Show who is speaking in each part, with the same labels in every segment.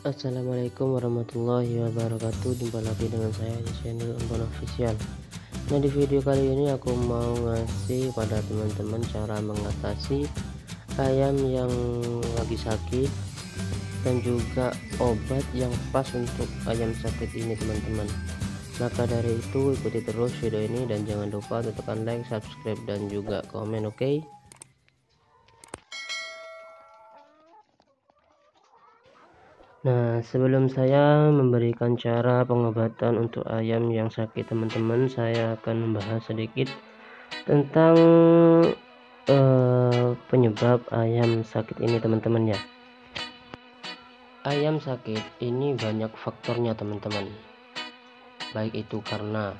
Speaker 1: Assalamualaikum warahmatullahi wabarakatuh. Jumpa lagi dengan saya di channel Embon Official. Nah, di video kali ini aku mau ngasih pada teman-teman cara mengatasi ayam yang lagi sakit dan juga obat yang pas untuk ayam sakit ini teman-teman. Maka dari itu ikuti terus video ini dan jangan lupa tekan like, subscribe dan juga komen, oke? Nah, sebelum saya memberikan cara pengobatan untuk ayam yang sakit teman-teman, saya akan membahas sedikit tentang penyebab ayam sakit ini teman-teman ya. Ayam sakit ini banyak faktornya teman-teman, baik itu karena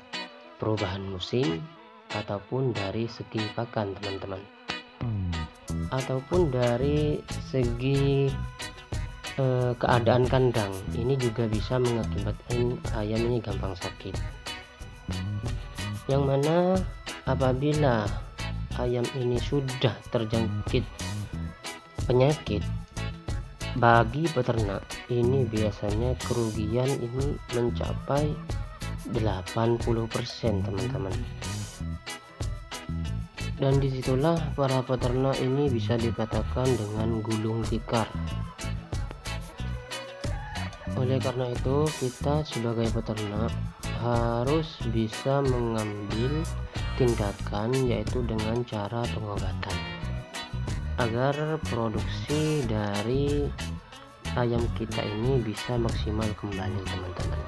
Speaker 1: perubahan musim ataupun dari segi pakan teman-teman, ataupun dari segi keadaan kandang. Ini juga bisa mengakibatkan ayam ini gampang sakit, yang mana apabila ayam ini sudah terjangkit penyakit, bagi peternak ini biasanya kerugian ini mencapai 80% teman-teman. Dan disitulah para peternak ini bisa dikatakan dengan gulung tikar. Oleh karena itu kita sebagai peternak harus bisa mengambil tindakan, yaitu dengan cara pengobatan, agar produksi dari ayam kita ini bisa maksimal kembali teman-teman.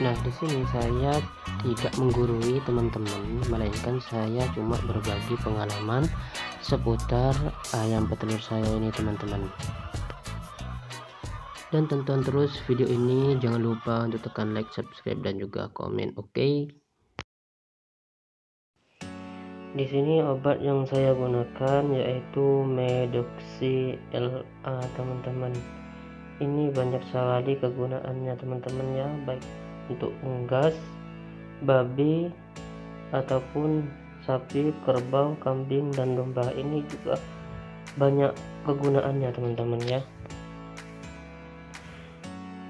Speaker 1: Nah, di sini saya tidak menggurui teman-teman, melainkan saya cuma berbagi pengalaman seputar ayam petelur saya ini teman-teman. Dan tonton terus video ini, jangan lupa untuk tekan like, subscribe dan juga komen, oke? Di sini obat yang saya gunakan yaitu Medoxy LA teman-teman. Ini banyak sekali kegunaannya teman-teman ya, baik untuk unggas, babi ataupun sapi, kerbau, kambing dan domba. Ini juga banyak kegunaannya teman-teman ya.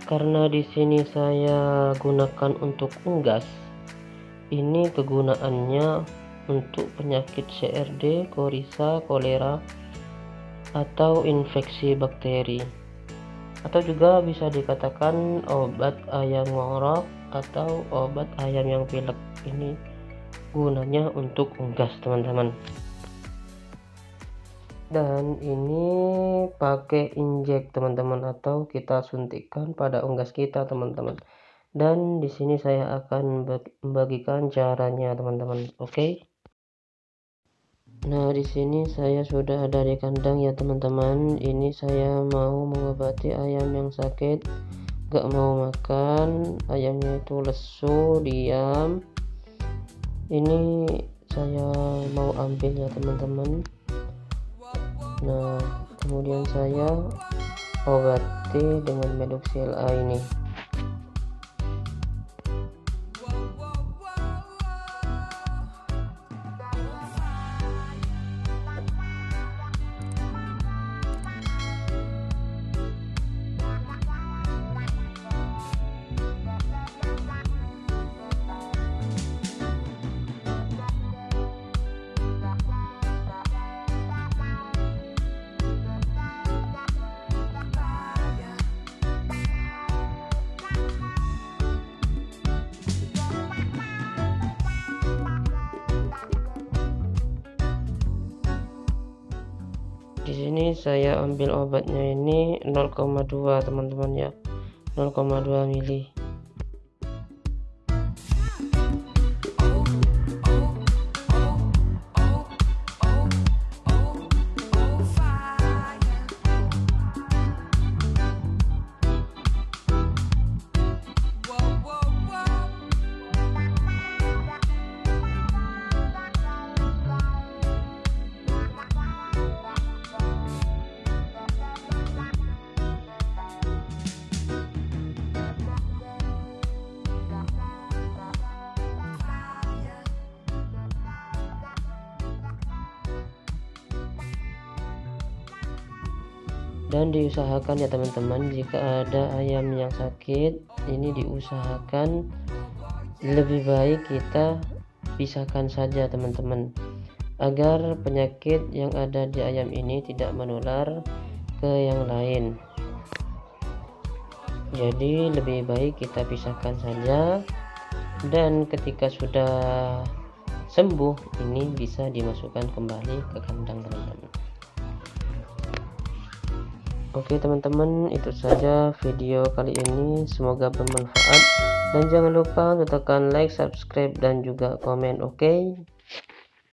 Speaker 1: Karena di sini saya gunakan untuk unggas, ini kegunaannya untuk penyakit CRD, korisa, kolera, atau infeksi bakteri, atau juga bisa dikatakan obat ayam ngorok atau obat ayam yang pilek. Ini gunanya untuk unggas teman-teman. Dan ini pakai injek teman-teman, atau kita suntikkan pada unggas kita teman-teman. Dan di sini saya akan membagikan caranya teman-teman, oke? Nah, di sini saya sudah ada di kandang ya teman-teman. Ini saya mau mengobati ayam yang sakit, gak mau makan, ayamnya itu lesu, diam. Ini saya mau ambil ya teman-teman. Nah, kemudian saya obati dengan Medoxy LA ini. Di sini saya ambil obatnya ini 0,2 teman-teman ya, 0,2 mili. Dan diusahakan ya teman-teman, jika ada ayam yang sakit ini diusahakan lebih baik kita pisahkan saja teman-teman, agar penyakit yang ada di ayam ini tidak menular ke yang lain. Jadi lebih baik kita pisahkan saja, dan ketika sudah sembuh ini bisa dimasukkan kembali ke kandang teman-teman. Oke teman-teman, itu saja video kali ini, semoga bermanfaat, dan jangan lupa untuk tekan like, subscribe, dan juga komen. Oke.